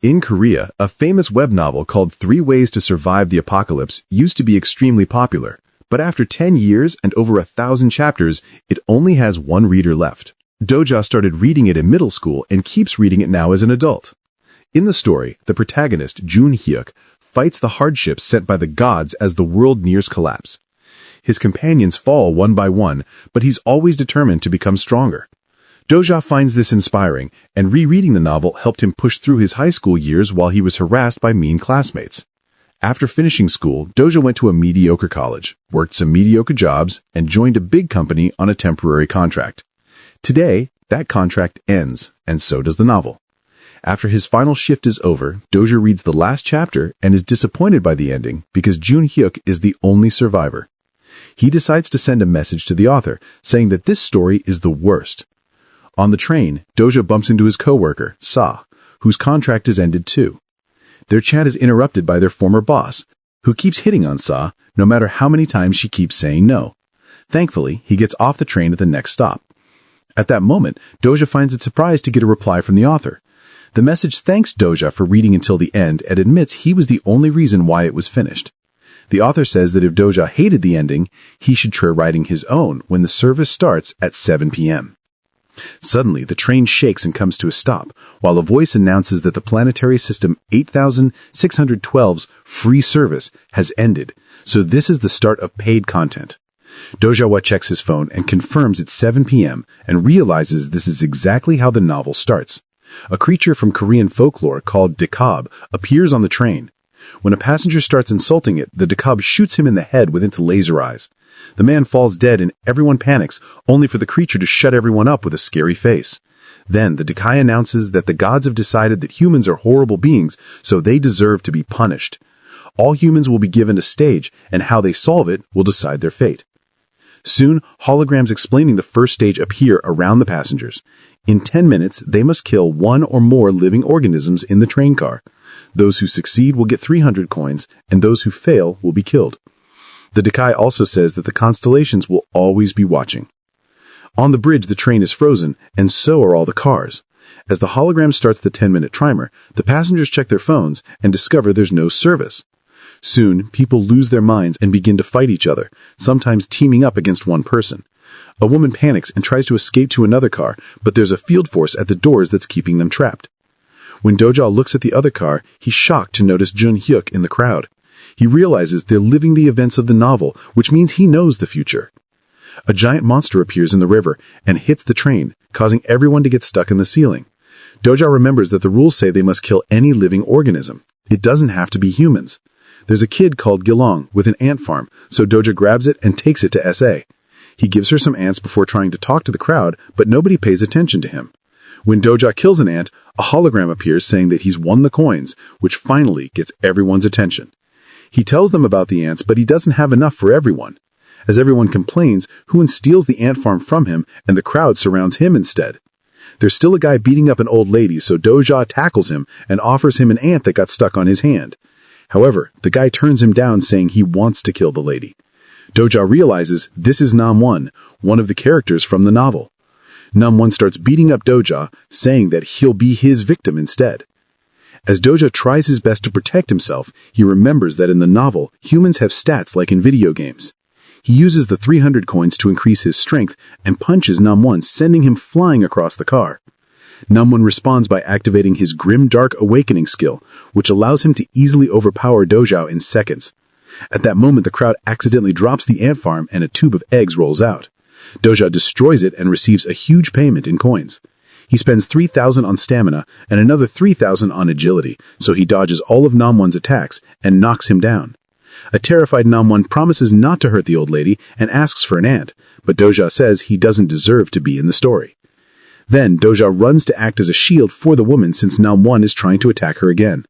In Korea, a famous web novel called 3 Ways to Survive the Apocalypse used to be extremely popular, but after 10 years and over 1,000 chapters, it only has one reader left. Doja started reading it in middle school and keeps reading it now as an adult. In the story, the protagonist, Jun-hyuk, fights the hardships sent by the gods as the world nears collapse. His companions fall one by one, but he's always determined to become stronger. Doja finds this inspiring, and rereading the novel helped him push through his high school years while he was harassed by mean classmates. After finishing school, Doja went to a mediocre college, worked some mediocre jobs, and joined a big company on a temporary contract. Today, that contract ends, and so does the novel. After his final shift is over, Doja reads the last chapter and is disappointed by the ending because Jun-hyuk is the only survivor. He decides to send a message to the author, saying that this story is the worst. On the train, Doja bumps into his co-worker, Sa, whose contract has ended too. Their chat is interrupted by their former boss, who keeps hitting on Sa, no matter how many times she keeps saying no. Thankfully, he gets off the train at the next stop. At that moment, Doja finds it surprised to get a reply from the author. The message thanks Doja for reading until the end and admits he was the only reason why it was finished. The author says that if Doja hated the ending, he should try writing his own when the service starts at 7 p.m. Suddenly, the train shakes and comes to a stop, while a voice announces that the Planetary System 8612's free service has ended, so this is the start of paid content. Doja checks his phone and confirms it's 7 p.m. and realizes this is exactly how the novel starts. A creature from Korean folklore called Dekab appears on the train. When a passenger starts insulting it, the Dekab shoots him in the head with its laser eyes. The man falls dead and everyone panics, only for the creature to shut everyone up with a scary face. Then the Decai announces that the gods have decided that humans are horrible beings, so they deserve to be punished. All humans will be given a stage, and how they solve it will decide their fate. Soon, holograms explaining the first stage appear around the passengers. In 10 minutes, they must kill one or more living organisms in the train car. Those who succeed will get 300 coins, and those who fail will be killed. The Decai also says that the constellations will always be watching. On the bridge, the train is frozen, and so are all the cars. As the hologram starts the 10-minute timer, the passengers check their phones and discover there's no service. Soon, people lose their minds and begin to fight each other, sometimes teaming up against one person. A woman panics and tries to escape to another car, but there's a field force at the doors that's keeping them trapped. When Doja looks at the other car, he's shocked to notice Jun-hyuk in the crowd. He realizes they're living the events of the novel, which means he knows the future. A giant monster appears in the river and hits the train, causing everyone to get stuck in the ceiling. Doja remembers that the rules say they must kill any living organism. It doesn't have to be humans. There's a kid called Gilong with an ant farm, so Doja grabs it and takes it to SA. He gives her some ants before trying to talk to the crowd, but nobody pays attention to him. When Doja kills an ant, a hologram appears saying that he's won the coins, which finally gets everyone's attention. He tells them about the ants, but he doesn't have enough for everyone. As everyone complains, Hoon steals the ant farm from him, and the crowd surrounds him instead. There's still a guy beating up an old lady, so Doja tackles him and offers him an ant that got stuck on his hand. However, the guy turns him down, saying he wants to kill the lady. Doja realizes this is Nam-won, one of the characters from the novel. Nam-won starts beating up Doja, saying that he'll be his victim instead. As Doja tries his best to protect himself, he remembers that in the novel, humans have stats like in video games. He uses the 300 coins to increase his strength and punches Nam-won, sending him flying across the car. Nam-won responds by activating his Grim Dark Awakening skill, which allows him to easily overpower Doja in seconds. At that moment, the crowd accidentally drops the ant farm and a tube of eggs rolls out. Doja destroys it and receives a huge payment in coins. He spends 3,000 on stamina and another 3,000 on agility, so he dodges all of Nam-won's attacks and knocks him down. A terrified Nam-won promises not to hurt the old lady and asks for an ant, but Doja says he doesn't deserve to be in the story. Then Doja runs to act as a shield for the woman since Nam-won is trying to attack her again.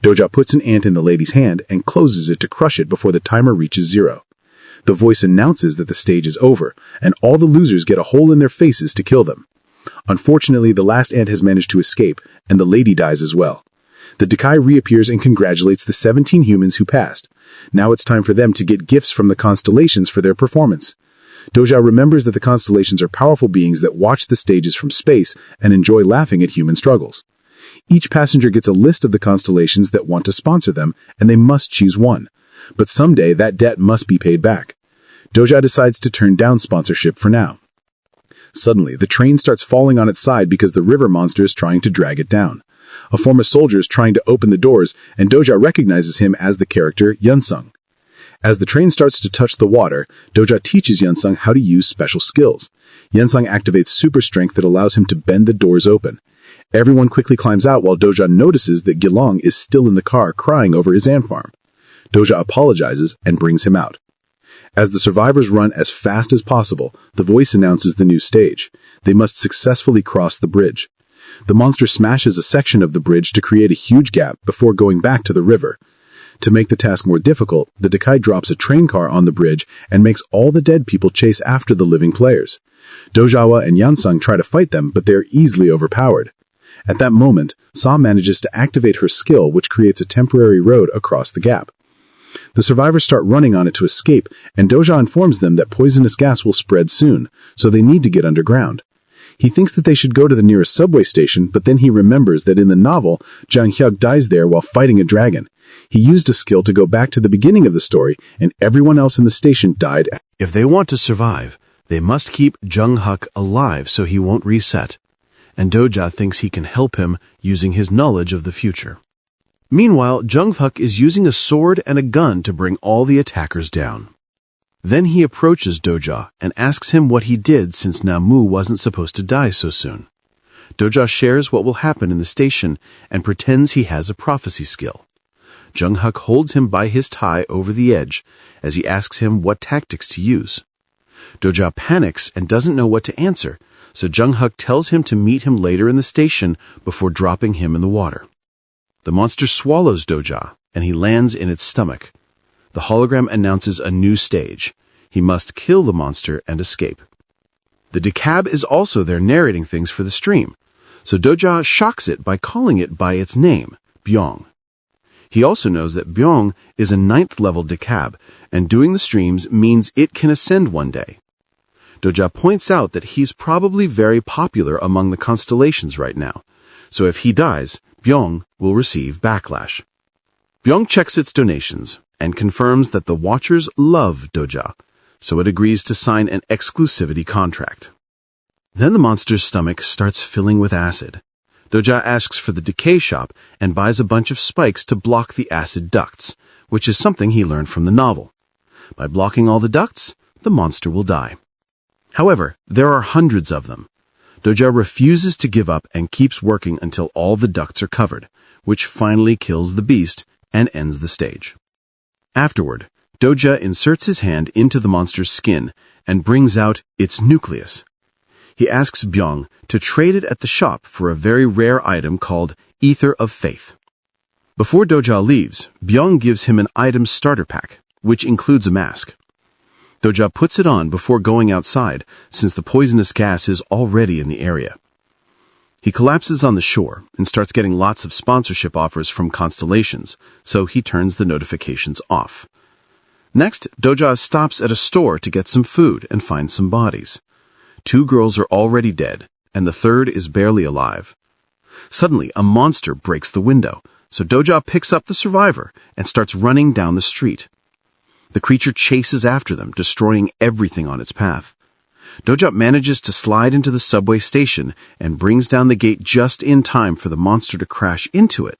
Doja puts an ant in the lady's hand and closes it to crush it before the timer reaches 0. The voice announces that the stage is over, and all the losers get a hole in their faces to kill them. Unfortunately, the last ant has managed to escape, and the lady dies as well. The Decai reappears and congratulates the 17 humans who passed. Now it's time for them to get gifts from the constellations for their performance. Doja remembers that the constellations are powerful beings that watch the stages from space and enjoy laughing at human struggles. Each passenger gets a list of the constellations that want to sponsor them, and they must choose one. But someday that debt must be paid back. Doja decides to turn down sponsorship for now. Suddenly, the train starts falling on its side because the river monster is trying to drag it down. A former soldier is trying to open the doors, and Doja recognizes him as the character Yunsung. As the train starts to touch the water, Doja teaches Yunsung how to use special skills. Yunsung activates super strength that allows him to bend the doors open. Everyone quickly climbs out while Doja notices that Gilong is still in the car crying over his ant farm. Doja apologizes and brings him out. As the survivors run as fast as possible, the voice announces the new stage. They must successfully cross the bridge. The monster smashes a section of the bridge to create a huge gap before going back to the river. To make the task more difficult, the Decai drops a train car on the bridge and makes all the dead people chase after the living players. Dojawa and Yansung try to fight them, but they are easily overpowered. At that moment, Sa manages to activate her skill, which creates a temporary road across the gap. The survivors start running on it to escape, and Doja informs them that poisonous gas will spread soon, so they need to get underground. He thinks that they should go to the nearest subway station, but then he remembers that in the novel, Jang Hyuk dies there while fighting a dragon. He used a skill to go back to the beginning of the story, and everyone else in the station died. If they want to survive, they must keep Jung Hyuk alive so he won't reset. And Doja thinks he can help him using his knowledge of the future. Meanwhile, Jung Hyuk is using a sword and a gun to bring all the attackers down. Then he approaches Doja and asks him what he did since Namu wasn't supposed to die so soon. Doja shares what will happen in the station and pretends he has a prophecy skill. Jung Hyuk holds him by his tie over the edge as he asks him what tactics to use. Doja panics and doesn't know what to answer, so Jung Hyuk tells him to meet him later in the station before dropping him in the water. The monster swallows Doja, and he lands in its stomach. The hologram announces a new stage. He must kill the monster and escape. The Decab is also there narrating things for the stream, so Doja shocks it by calling it by its name, Byong. He also knows that Byong is a 9th level Decab, and doing the streams means it can ascend one day. Doja points out that he's probably very popular among the constellations right now, so if he dies, Byong will receive backlash. Byong checks its donations and confirms that the Watchers love Doja, so it agrees to sign an exclusivity contract. Then the monster's stomach starts filling with acid. Doja asks for the decay shop and buys a bunch of spikes to block the acid ducts, which is something he learned from the novel. By blocking all the ducts, the monster will die. However, there are hundreds of them. Doja refuses to give up and keeps working until all the ducts are covered, which finally kills the beast and ends the stage. Afterward, Doja inserts his hand into the monster's skin and brings out its nucleus. He asks Byong to trade it at the shop for a very rare item called Ether of Faith. Before Doja leaves, Byong gives him an item starter pack, which includes a mask. Doja puts it on before going outside, since the poisonous gas is already in the area. He collapses on the shore and starts getting lots of sponsorship offers from constellations, so he turns the notifications off. Next, Doja stops at a store to get some food and finds some bodies. 2 girls are already dead, and the third is barely alive. Suddenly, a monster breaks the window, so Doja picks up the survivor and starts running down the street. The creature chases after them, destroying everything on its path. Doja manages to slide into the subway station and brings down the gate just in time for the monster to crash into it.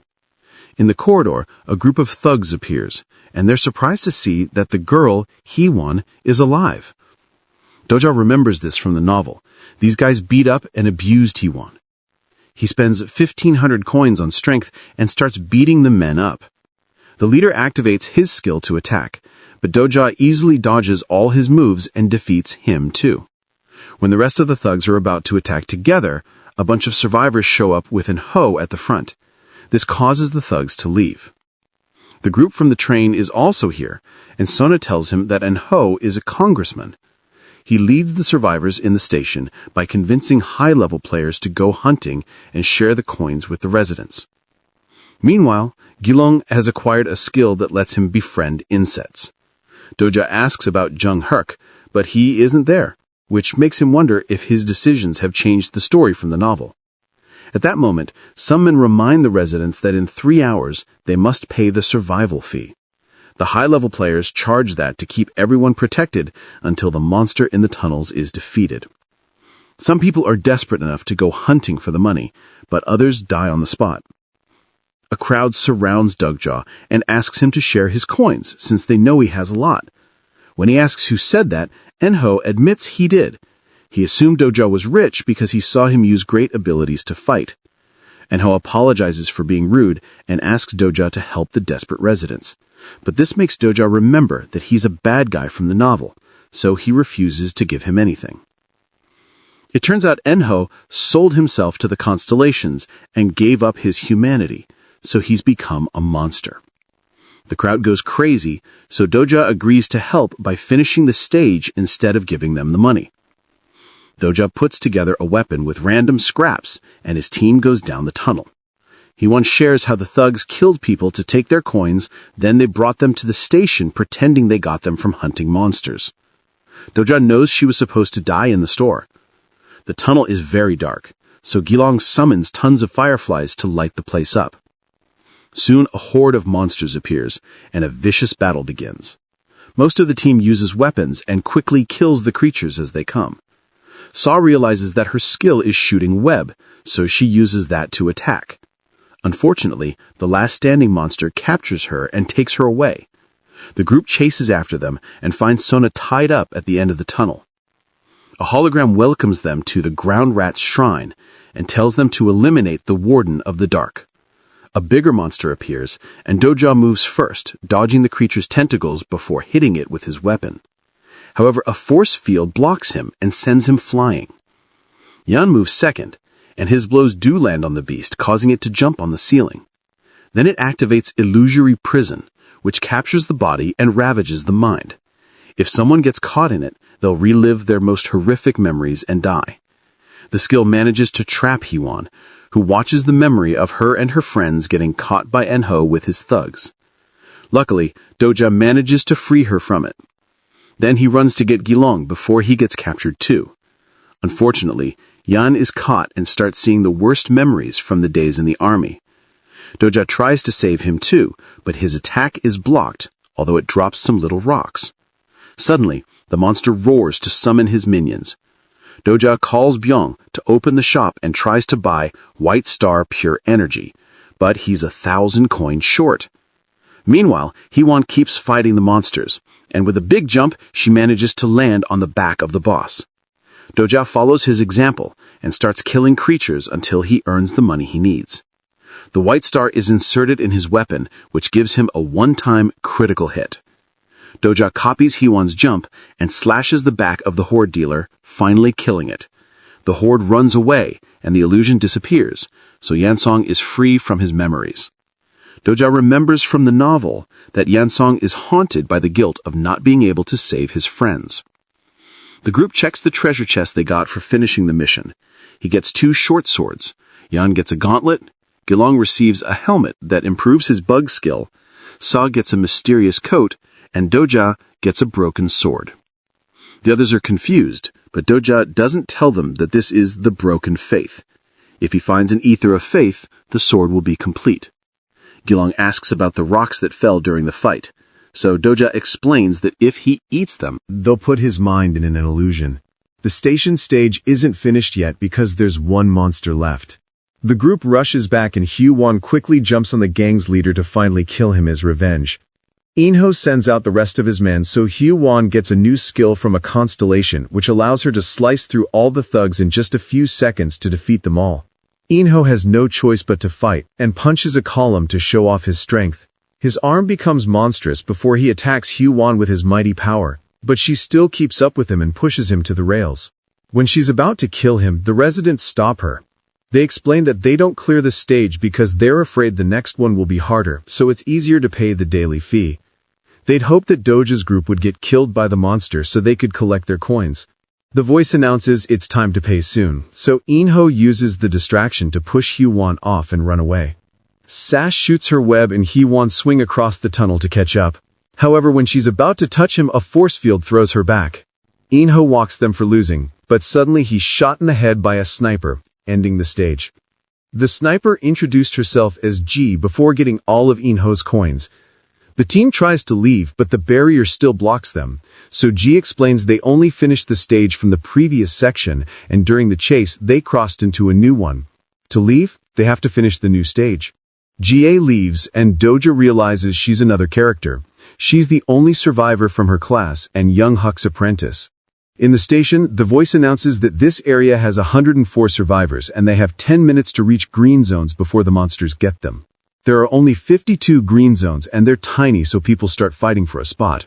In the corridor, a group of thugs appears, and they're surprised to see that the girl, Hee-won, is alive. Doja remembers this from the novel. These guys beat up and abused Hee-won. He spends 1,500 coins on strength and starts beating the men up. The leader activates his skill to attack, but Doja easily dodges all his moves and defeats him too. When the rest of the thugs are about to attack together, a bunch of survivors show up with an hoe at the front. This causes the thugs to leave. The group from the train is also here, and Sona tells him that an ho is a congressman. He leads the survivors in the station by convincing high-level players to go hunting and share the coins with the residents. Meanwhile, Gilong has acquired a skill that lets him befriend insects. Doja asks about Jung Hyuk, but he isn't there, which makes him wonder if his decisions have changed the story from the novel. At that moment, some men remind the residents that in 3 hours, they must pay the survival fee. The high-level players charge that to keep everyone protected until the monster in the tunnels is defeated. Some people are desperate enough to go hunting for the money, but others die on the spot. A crowd surrounds Dugjaw and asks him to share his coins, since they know he has a lot. When he asks who said that, Enho admits he did. He assumed Dugjaw was rich because he saw him use great abilities to fight. Enho apologizes for being rude and asks Dugjaw to help the desperate residents. But this makes Dugjaw remember that he's a bad guy from the novel, so he refuses to give him anything. It turns out Enho sold himself to the constellations and gave up his humanity, so he's become a monster. The crowd goes crazy, so Dugjaw agrees to help by finishing the stage instead of giving them the money. Dugjaw puts together a weapon with random scraps, and his team goes down the tunnel. He once shares how the thugs killed people to take their coins, then they brought them to the station pretending they got them from hunting monsters. Dugjaw knows she was supposed to die in the store. The tunnel is very dark, so Gilong summons tons of fireflies to light the place up. Soon a horde of monsters appears, and a vicious battle begins. Most of the team uses weapons and quickly kills the creatures as they come. Saw realizes that her skill is shooting web, so she uses that to attack. Unfortunately, the last standing monster captures her and takes her away. The group chases after them and finds Sona tied up at the end of the tunnel. A hologram welcomes them to the ground rat's shrine and tells them to eliminate the Warden of the Dark. A bigger monster appears, and Dugjaw moves first, dodging the creature's tentacles before hitting it with his weapon. However, a force field blocks him and sends him flying. Yan moves second, and his blows do land on the beast, causing it to jump on the ceiling. Then it activates Illusory Prison, which captures the body and ravages the mind. If someone gets caught in it, they'll relive their most horrific memories and die. The skill manages to trap Heewon, who watches the memory of her and her friends getting caught by Enho with his thugs. Luckily, Dugjaw manages to free her from it. Then he runs to get Gilong before he gets captured too. Unfortunately, Yan is caught and starts seeing the worst memories from the days in the army. Dugjaw tries to save him too, but his attack is blocked, although it drops some little rocks. Suddenly, the monster roars to summon his minions. Dugjaw calls Byung to open the shop and tries to buy White Star Pure Energy, but he's 1,000 coins short. Meanwhile, Heewon keeps fighting the monsters, and with a big jump, she manages to land on the back of the boss. Dugjaw follows his example and starts killing creatures until he earns the money he needs. The White Star is inserted in his weapon, which gives him a one-time critical hit. Dugjaw copies Heewon's jump and slashes the back of the Horde dealer, finally killing it. The Horde runs away, and the illusion disappears, so Yansong is free from his memories. Dugjaw remembers from the novel that Yansong is haunted by the guilt of not being able to save his friends. The group checks the treasure chest they got for finishing the mission. He gets 2 short swords. Yan gets a gauntlet. Gilong receives a helmet that improves his bug skill. Saw gets a mysterious coat, and Dugjaw gets a broken sword. The others are confused, but Dugjaw doesn't tell them that this is the broken faith. If he finds an ether of faith, the sword will be complete. Gilong asks about the rocks that fell during the fight, so Dugjaw explains that if he eats them, They'll put his mind in an illusion. The station stage isn't finished yet because there's one monster left. The group rushes back and Heewon quickly jumps on the gang's leader to finally kill him as revenge. Inho sends out the rest of his men, so Heewon gets a new skill from a constellation, which allows her to slice through all the thugs in just a few seconds to defeat them all. Inho has no choice but to fight, and punches a column to show off his strength. His arm becomes monstrous before he attacks Heewon with his mighty power, but she still keeps up with him and pushes him to the rails. When she's about to kill him, the residents stop her. They explain that they don't clear the stage because they're afraid the next one will be harder, so it's easier to pay the daily fee. They'd hoped that Doja's group would get killed by the monster so they could collect their coins. The voice announces it's time to pay soon, so Inho uses the distraction to push Heewon off and run away. Sash shoots her web and Heewon swing across the tunnel to catch up. However, when she's about to touch him, a force field throws her back. Inho walks them for losing, but suddenly he's shot in the head by a sniper, ending the stage. The sniper introduced herself as G before getting all of Inho's coins. The team tries to leave, but the barrier still blocks them, so G explains they only finished the stage from the previous section, and during the chase, they crossed into a new one. To leave, they have to finish the new stage. GA leaves, and Doja realizes she's another character. She's the only survivor from her class and Young Huck's apprentice. In the station, the voice announces that this area has 104 survivors, and they have 10 minutes to reach green zones before the monsters get them. There are only 52 green zones, and they're tiny, so people start fighting for a spot.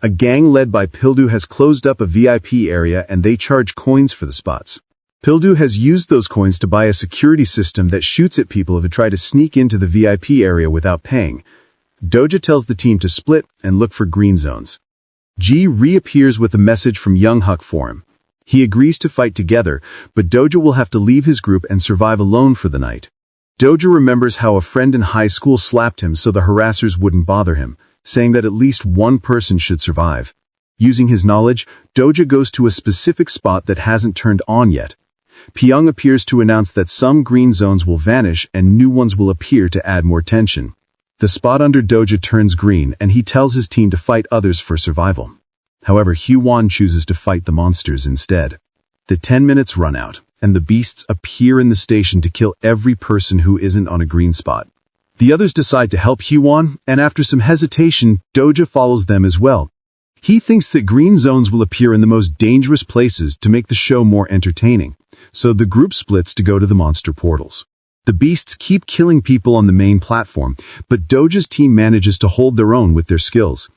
A gang led by Pildu has closed up a VIP area, and they charge coins for the spots. Pildu has used those coins to buy a security system that shoots at people who try to sneak into the VIP area without paying. Doja tells the team to split and look for green zones. G reappears with a message from Young Huck for him. He agrees to fight together, but Doja will have to leave his group and survive alone for the night. Doja remembers how a friend in high school slapped him so the harassers wouldn't bother him, saying that at least one person should survive. Using his knowledge, Doja goes to a specific spot that hasn't turned on yet. Pyong appears to announce that some green zones will vanish and new ones will appear to add more tension. The spot under Doja turns green, and he tells his team to fight others for survival. However, Hwan chooses to fight the monsters instead. The 10 minutes run out, and the beasts appear in the station to kill every person who isn't on a green spot. The others decide to help Hwan, and after some hesitation, Doja follows them as well. He thinks that green zones will appear in the most dangerous places to make the show more entertaining, so the group splits to go to the monster portals. The beasts keep killing people on the main platform, but Doja's team manages to hold their own with their skills.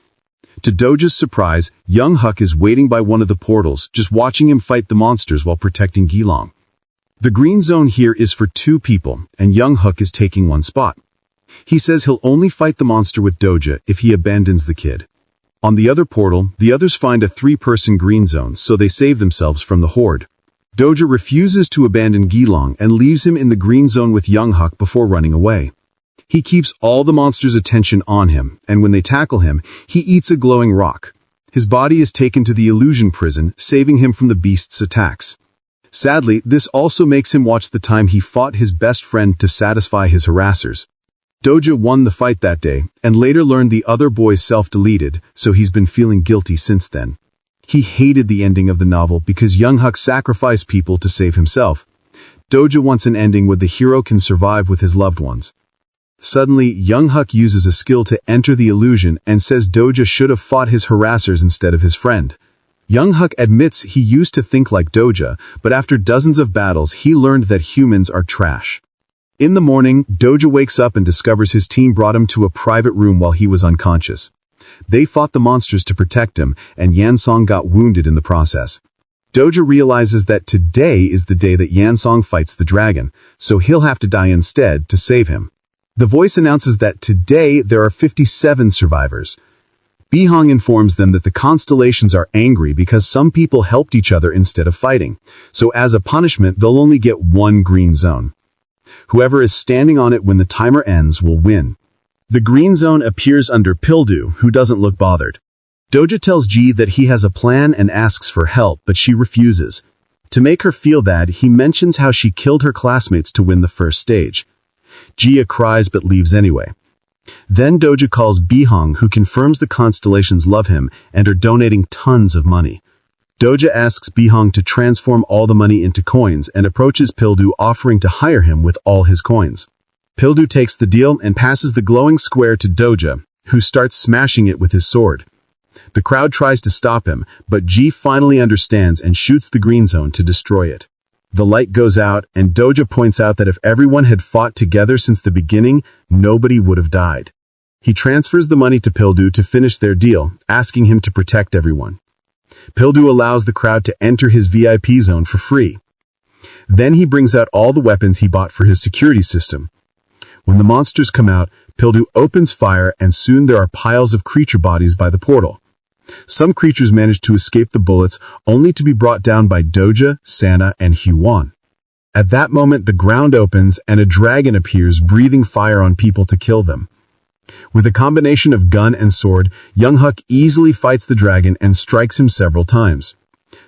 To Doja's surprise, Young Huck is waiting by one of the portals, just watching him fight the monsters while protecting Gilong. The green zone here is for 2 people, and Young Huck is taking one spot. He says he'll only fight the monster with Doja if he abandons the kid. On the other portal, the others find a 3-person green zone, so they save themselves from the horde. Doja refuses to abandon Gilong and leaves him in the green zone with Young Huck before running away. He keeps all the monsters' attention on him, and when they tackle him, he eats a glowing rock. His body is taken to the illusion prison, saving him from the beast's attacks. Sadly, this also makes him watch the time he fought his best friend to satisfy his harassers. Doja won the fight that day, and later learned the other boys self-deleted, so he's been feeling guilty since then. He hated the ending of the novel because Young Huck sacrificed people to save himself. Doja wants an ending where the hero can survive with his loved ones. Suddenly, Young Huck uses a skill to enter the illusion and says Doja should have fought his harassers instead of his friend. Young Huck admits he used to think like Doja, but after dozens of battles, he learned that humans are trash. In the morning, Doja wakes up and discovers his team brought him to a private room while he was unconscious. They fought the monsters to protect him, and Yansong got wounded in the process. Doja realizes that today is the day that Yansong fights the dragon, so he'll have to die instead to save him. The voice announces that today there are 57 survivors. Bihong informs them that the constellations are angry because some people helped each other instead of fighting, so as a punishment they'll only get 1 green zone. Whoever is standing on it when the timer ends will win. The green zone appears under Pildu, who doesn't look bothered. Doja tells G that he has a plan and asks for help, but she refuses. To make her feel bad, he mentions how she killed her classmates to win the first stage. Gia cries but leaves anyway. Then Doja calls Bihong, who confirms the constellations love him and are donating tons of money. Doja asks Bihong to transform all the money into coins and approaches Pildu, offering to hire him with all his coins. Pildu takes the deal and passes the glowing square to Doja, who starts smashing it with his sword. The crowd tries to stop him, but G finally understands and shoots the green zone to destroy it. The light goes out, and Doja points out that if everyone had fought together since the beginning, nobody would have died. He transfers the money to Pildu to finish their deal, asking him to protect everyone. Pildu allows the crowd to enter his VIP zone for free. Then he brings out all the weapons he bought for his security system. When the monsters come out, Pildu opens fire, and soon there are piles of creature bodies by the portal. Some creatures manage to escape the bullets, only to be brought down by Doja, Sana, and Hwan. At that moment, the ground opens, and a dragon appears, breathing fire on people to kill them. With a combination of gun and sword, Young Huck easily fights the dragon and strikes him several times.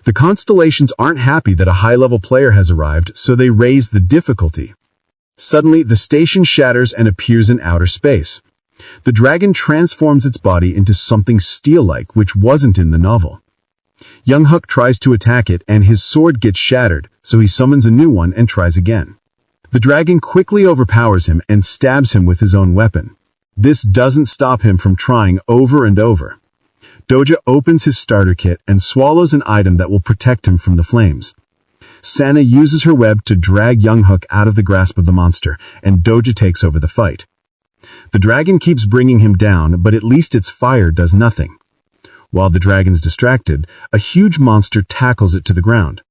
The constellations aren't happy that a high-level player has arrived, so they raise the difficulty. Suddenly, the station shatters and appears in outer space. The dragon transforms its body into something steel-like, which wasn't in the novel. Young Huk tries to attack it, and his sword gets shattered, so he summons a new one and tries again. The dragon quickly overpowers him and stabs him with his own weapon. This doesn't stop him from trying over and over. Doja opens his starter kit and swallows an item that will protect him from the flames. Sana uses her web to drag Young Huk out of the grasp of the monster, and Doja takes over the fight. The dragon keeps bringing him down, but at least its fire does nothing. While the dragon's distracted, a huge monster tackles it to the ground.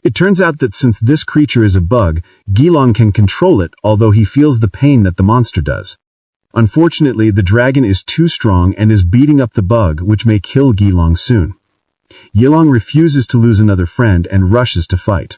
It turns out that since this creature is a bug, Gilong can control it, although he feels the pain that the monster does. Unfortunately, the dragon is too strong and is beating up the bug, which may kill Gilong soon. Yilong refuses to lose another friend and rushes to fight.